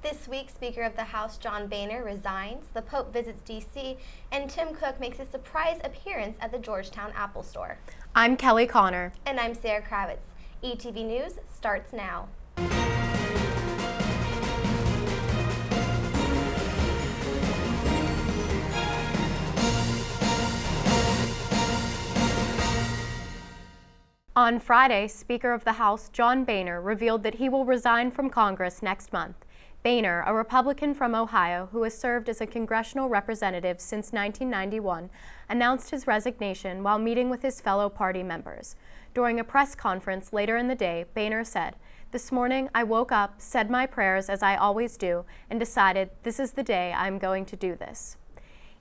This week, Speaker of the House John Boehner resigns, the Pope visits D.C., and Tim Cook makes a surprise appearance at the Georgetown Apple store. I'm Kelly Connor. And I'm Sarah Kravitz. ATV News starts now. On Friday, Speaker of the House John Boehner revealed that he will resign from Congress next month. Boehner, a Republican from Ohio who has served as a congressional representative since 1991, announced his resignation while meeting with his fellow party members. During a press conference later in the day, Boehner said, "This morning I woke up, said my prayers as I always do, and decided this is the day I'm going to do this."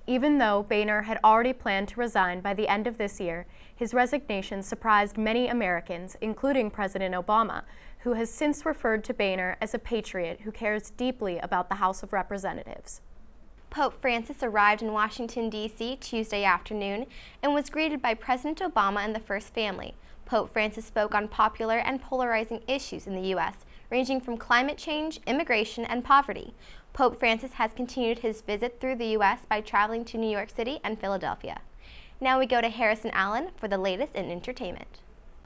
Even though Boehner had already planned to resign by the end of this year, his resignation surprised many Americans, including President Obama, who has since referred to Boehner as a patriot who cares deeply about the House of Representatives. Pope Francis arrived in Washington, D.C. Tuesday afternoon and was greeted by President Obama and the First Family. Pope Francis spoke on popular and polarizing issues in the U.S., ranging from climate change, immigration, and poverty. Pope Francis has continued his visit through the U.S. by traveling to New York City and Philadelphia. Now we go to Harrison Allen for the latest in entertainment.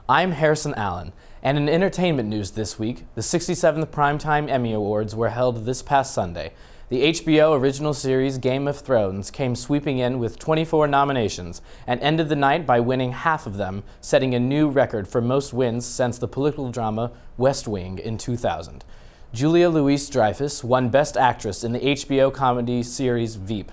I'm Harrison Allen, and in entertainment news this week, the 67th Primetime Emmy Awards were held this past Sunday. The HBO original series Game of Thrones came sweeping in with 24 nominations and ended the night by winning half of them, setting a new record for most wins since the political drama West Wing in 2000. Julia Louis-Dreyfus won Best Actress in the HBO comedy series Veep.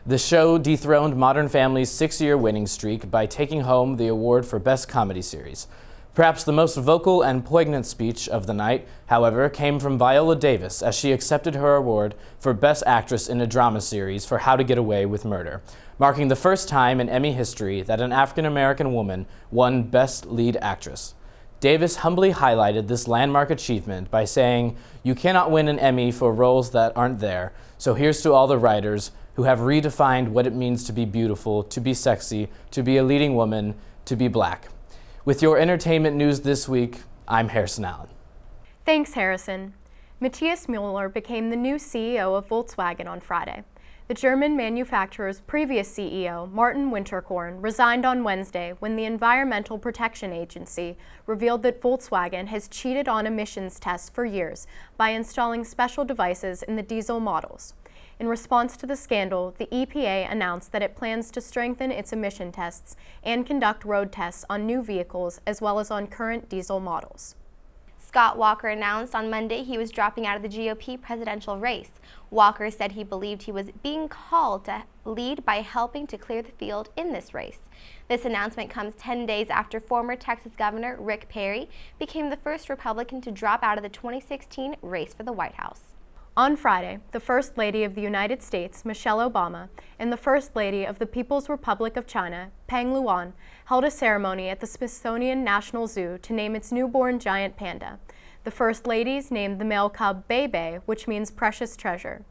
The show dethroned Modern Family's 6-year winning streak by taking home the award for Best Comedy Series. Perhaps the most vocal and poignant speech of the night, however, came from Viola Davis as she accepted her award for Best Actress in a Drama Series for How to Get Away with Murder, marking the first time in Emmy history that an African-American woman won Best Lead Actress. Davis humbly highlighted this landmark achievement by saying, "You cannot win an Emmy for roles that aren't there, so here's to all the writers who have redefined what it means to be beautiful, to be sexy, to be a leading woman, to be black." With your entertainment news this week, I'm Harrison Allen. Thanks, Harrison. Matthias Müller became the new CEO of Volkswagen on Friday. The German manufacturer's previous CEO, Martin Winterkorn, resigned on Wednesday when the Environmental Protection Agency revealed that Volkswagen has cheated on emissions tests for years by installing special devices in the diesel models. In response to the scandal, the EPA announced that it plans to strengthen its emission tests and conduct road tests on new vehicles as well as on current diesel models. Scott Walker announced on Monday he was dropping out of the GOP presidential race. Walker said he believed he was being called to lead by helping to clear the field in this race. This announcement comes 10 days after former Texas Governor Rick Perry became the first Republican to drop out of the 2016 race for the White House. On Friday, the First Lady of the United States, Michelle Obama, and the First Lady of the People's Republic of China, Peng Luan, held a ceremony at the Smithsonian National Zoo to name its newborn giant panda. The First Ladies named the male cub Bebe, which means precious treasure.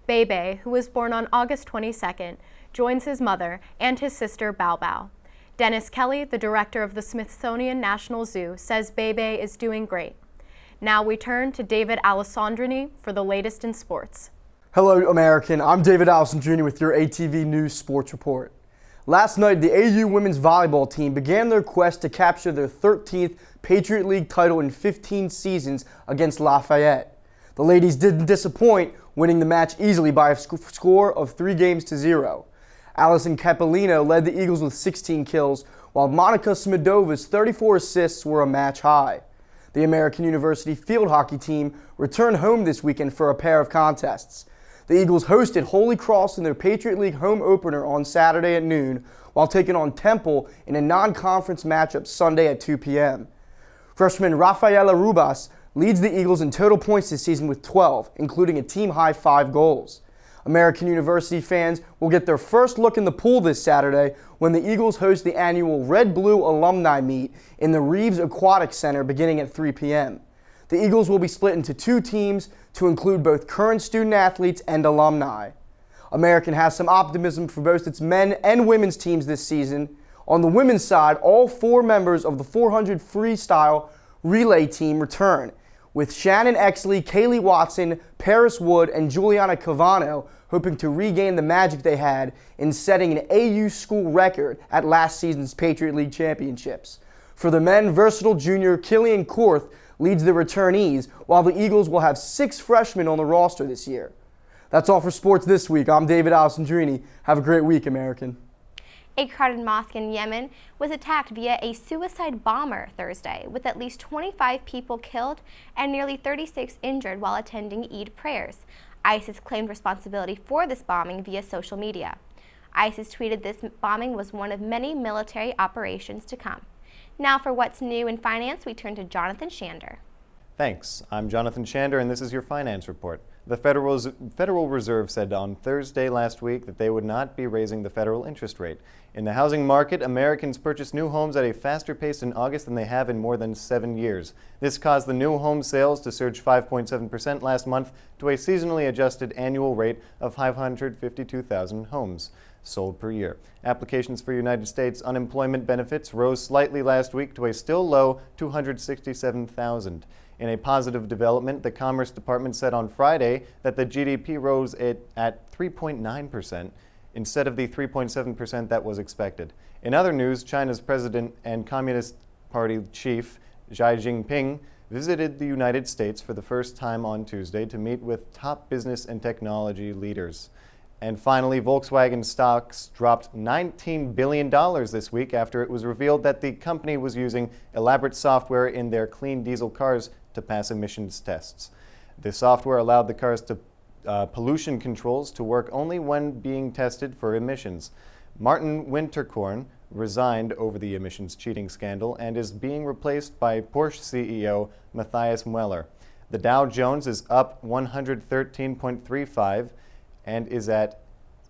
Bebe, who was born on August 22nd, joins his mother and his sister Bao Bao. Dennis Kelly, the director of the Smithsonian National Zoo, says Bebe is doing great. Now we turn to David Alessandrini for the latest in sports. Hello, American. I'm David Alessandrini with your ATV News Sports Report. Last night, the AU women's volleyball team began their quest to capture their 13th Patriot League title in 15 seasons against Lafayette. The ladies didn't disappoint, winning the match easily by a score of 3-0. Allison Capolino led the Eagles with 16 kills, while Monica Smidova's 34 assists were a match high. The American University field hockey team returned home this weekend for a pair of contests. The Eagles hosted Holy Cross in their Patriot League home opener on Saturday at noon, while taking on Temple in a non-conference matchup Sunday at 2 p.m. Freshman Rafaela Rubas leads the Eagles in total points this season with 12, including a team-high 5 goals. American University fans will get their first look in the pool this Saturday when the Eagles host the annual Red Blue Alumni Meet in the Reeves Aquatic Center beginning at 3 p.m. The Eagles will be split into 2 teams to include both current student athletes and alumni. American has some optimism for both its men and women's teams this season. On the women's side, all 4 members of the 400 freestyle relay team return, with Shannon Exley, Kaylee Watson, Paris Wood, and Juliana Cavano hoping to regain the magic they had in setting an AU school record at last season's Patriot League championships. For the men, versatile junior Killian Korth leads the returnees, while the Eagles will have 6 freshmen on the roster this year. That's all for sports this week. I'm David Alessandrini. Have a great week, American. A crowded mosque in Yemen was attacked via a suicide bomber Thursday, with at least 25 people killed and nearly 36 injured while attending Eid prayers. ISIS claimed responsibility for this bombing via social media. ISIS tweeted this bombing was one of many military operations to come. Now for what's new in finance, we turn to Jonathan Shander. Thanks. I'm Jonathan Shander, and this is your finance report. The Federal Reserve said on Thursday last week that they would not be raising the federal interest rate. In the housing market, Americans purchased new homes at a faster pace in August than they have in more than 7 years. This caused the new home sales to surge 5.7% last month to a seasonally adjusted annual rate of 552,000 homes sold per year. Applications for United States unemployment benefits rose slightly last week to a still low 267,000. In a positive development, the Commerce Department said on Friday that the GDP rose at 3.9% instead of the 3.7% that was expected. In other news, China's president and Communist Party chief Xi Jinping visited the United States for the first time on Tuesday to meet with top business and technology leaders. And finally, Volkswagen stocks dropped $19 billion this week after it was revealed that the company was using elaborate software in their clean diesel cars to pass emissions tests. The software allowed the cars to pollution controls to work only when being tested for emissions. Martin Winterkorn resigned over the emissions cheating scandal and is being replaced by Porsche CEO Matthias Mueller. The Dow Jones is up 113.35 and is at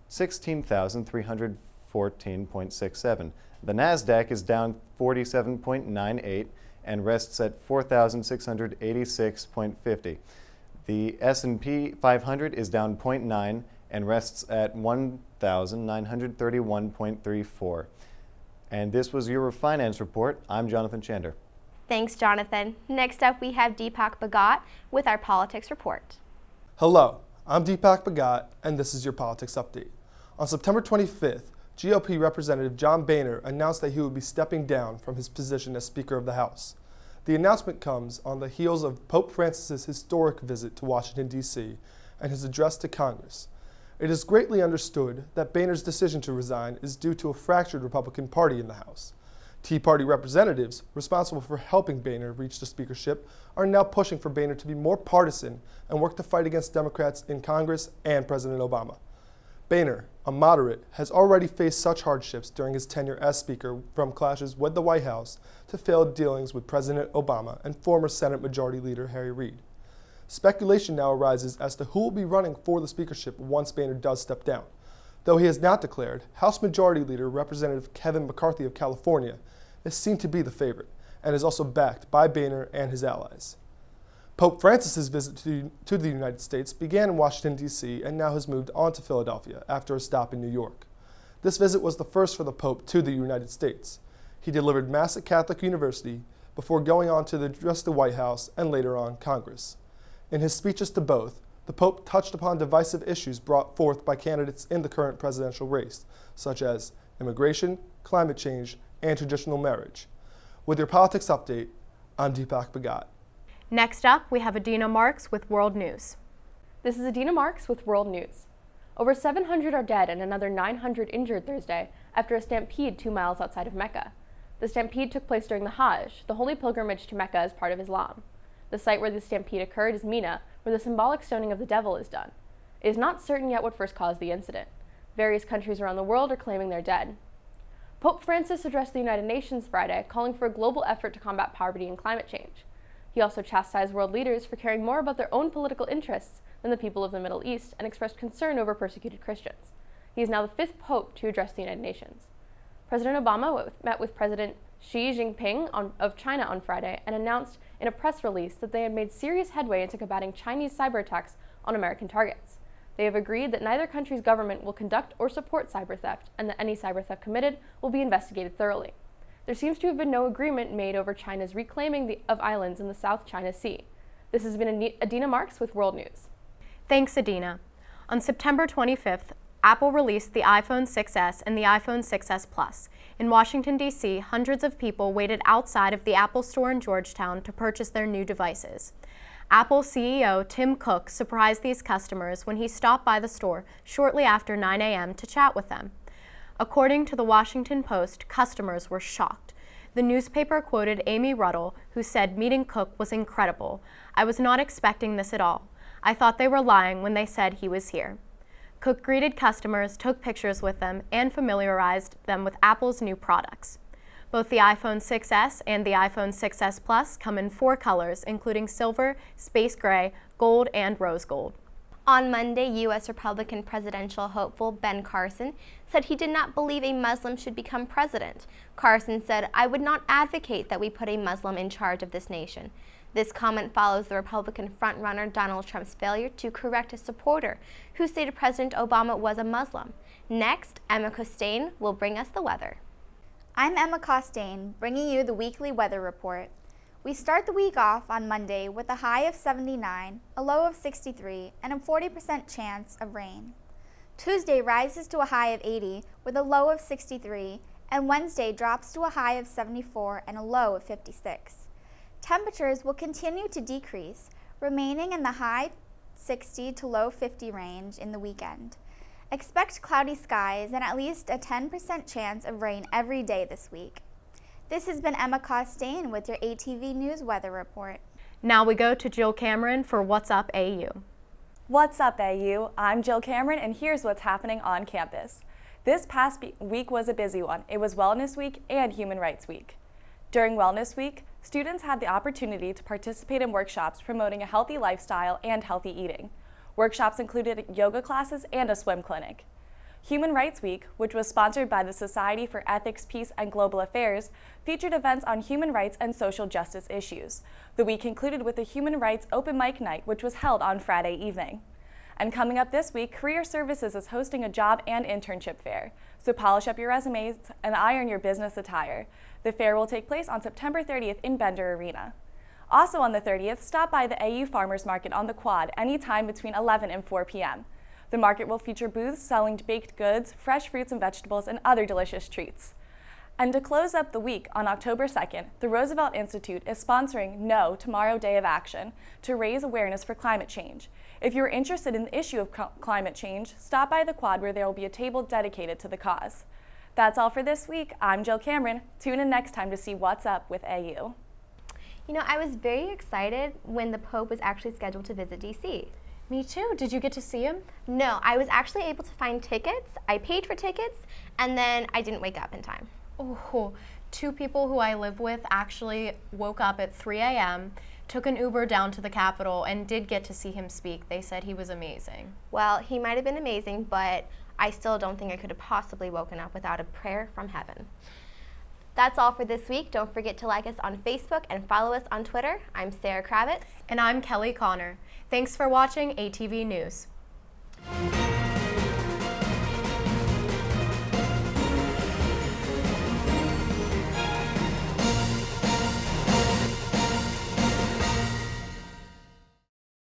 16,314.67. The Nasdaq is down 47.98 and rests at 4,686.50. The S&P 500 is down 0.9 and rests at 1,931.34. And this was your finance report. I'm Jonathan Shander. Thanks, Jonathan. Next up, we have Deepak Bhagat with our politics report. Hello, I'm Deepak Bhagat, and this is your politics update. On September 25th, GOP Representative John Boehner announced that he would be stepping down from his position as Speaker of the House. The announcement comes on the heels of Pope Francis's historic visit to Washington, D.C. and his address to Congress. It is greatly understood that Boehner's decision to resign is due to a fractured Republican Party in the House. Tea Party representatives responsible for helping Boehner reach the speakership are now pushing for Boehner to be more partisan and work to fight against Democrats in Congress and President Obama. Boehner, a moderate, has already faced such hardships during his tenure as Speaker, from clashes with the White House to failed dealings with President Obama and former Senate Majority Leader Harry Reid. Speculation now arises as to who will be running for the speakership once Boehner does step down. Though he has not declared, House Majority Leader Representative Kevin McCarthy of California is seen to be the favorite and is also backed by Boehner and his allies. Pope Francis's visit to the United States began in Washington, D.C. and now has moved on to Philadelphia after a stop in New York. This visit was the first for the Pope to the United States. He delivered Mass at Catholic University before going on to address the White House and later on Congress. In his speeches to both, the Pope touched upon divisive issues brought forth by candidates in the current presidential race, such as immigration, climate change, and traditional marriage. With your politics update, I'm Deepak Bhagat. Next up, we have Adina Marks with World News. This is Adina Marks with World News. Over 700 are dead and another 900 injured Thursday after a stampede 2 miles outside of Mecca. The stampede took place during the Hajj, the holy pilgrimage to Mecca as part of Islam. The site where the stampede occurred is Mina, where the symbolic stoning of the devil is done. It is not certain yet what first caused the incident. Various countries around the world are claiming they're dead. Pope Francis addressed the United Nations Friday, calling for a global effort to combat poverty and climate change. He also chastised world leaders for caring more about their own political interests than the people of the Middle East and expressed concern over persecuted Christians. He is now the 5th pope to address the United Nations. President Obama met with President Xi Jinping of China on Friday and announced in a press release that they had made serious headway into combating Chinese cyber attacks on American targets. They have agreed that neither country's government will conduct or support cyber theft and that any cyber theft committed will be investigated thoroughly. There seems to have been no agreement made over China's reclaiming of islands in the South China Sea. This has been Adina Marks with World News. Thanks, Adina. On September 25th, Apple released the iPhone 6s and the iPhone 6s Plus. In Washington, D.C., hundreds of people waited outside of the Apple store in Georgetown to purchase their new devices. Apple CEO Tim Cook surprised these customers when he stopped by the store shortly after 9 a.m. to chat with them. According to the Washington Post, customers were shocked. The newspaper quoted Amy Ruddle, who said meeting Cook was incredible. "I was not expecting this at all. I thought they were lying when they said he was here." Cook greeted customers, took pictures with them, and familiarized them with Apple's new products. Both the iPhone 6s and the iPhone 6s Plus come in 4 colors, including silver, space gray, gold, and rose gold. On Monday, U.S. Republican presidential hopeful Ben Carson said he did not believe a Muslim should become president. Carson said, "I would not advocate that we put a Muslim in charge of this nation." This comment follows the Republican frontrunner Donald Trump's failure to correct a supporter who stated President Obama was a Muslim. Next, Emma Costain will bring us the weather. I'm Emma Costain, bringing you the weekly weather report. We start the week off on Monday with a high of 79, a low of 63, and a 40% chance of rain. Tuesday rises to a high of 80 with a low of 63, and Wednesday drops to a high of 74 and a low of 56. Temperatures will continue to decrease, remaining in the high 60 to low 50 range in the weekend. Expect cloudy skies and at least a 10% chance of rain every day this week. This has been Emma Costain with your ATV News Weather Report. Now we go to Jill Cameron for What's Up AU. What's up, AU? I'm Jill Cameron, and here's what's happening on campus. This past week was a busy one. It was Wellness Week and Human Rights Week. During Wellness Week, students had the opportunity to participate in workshops promoting a healthy lifestyle and healthy eating. Workshops included yoga classes and a swim clinic. Human Rights Week, which was sponsored by the Society for Ethics, Peace, and Global Affairs, featured events on human rights and social justice issues. The week concluded with a Human Rights Open Mic Night, which was held on Friday evening. And coming up this week, Career Services is hosting a job and internship fair. So polish up your resumes and iron your business attire. The fair will take place on September 30th in Bender Arena. Also on the 30th, stop by the AU Farmers Market on the Quad anytime between 11 and 4 p.m. The market will feature booths selling baked goods, fresh fruits and vegetables, and other delicious treats. And to close up the week, on October 2nd, the Roosevelt Institute is sponsoring No Tomorrow Day of Action to raise awareness for climate change. If you're interested in the issue of climate change, stop by the Quad where there will be a table dedicated to the cause. That's all for this week. I'm Jill Cameron. Tune in next time to see What's Up with AU. You know, I was very excited when the Pope was actually scheduled to visit D.C. Me too. Did you get to see him? No, I was actually able to find tickets. I paid for tickets, and then I didn't wake up in time. Oh, 2 people who I live with actually woke up at 3 a.m., took an Uber down to the Capitol, and did get to see him speak. They said he was amazing. Well, he might have been amazing, but I still don't think I could have possibly woken up without a prayer from heaven. That's all for this week. Don't forget to like us on Facebook and follow us on Twitter. I'm Sarah Kravitz. And I'm Kelly Connor. Thanks for watching ATV News.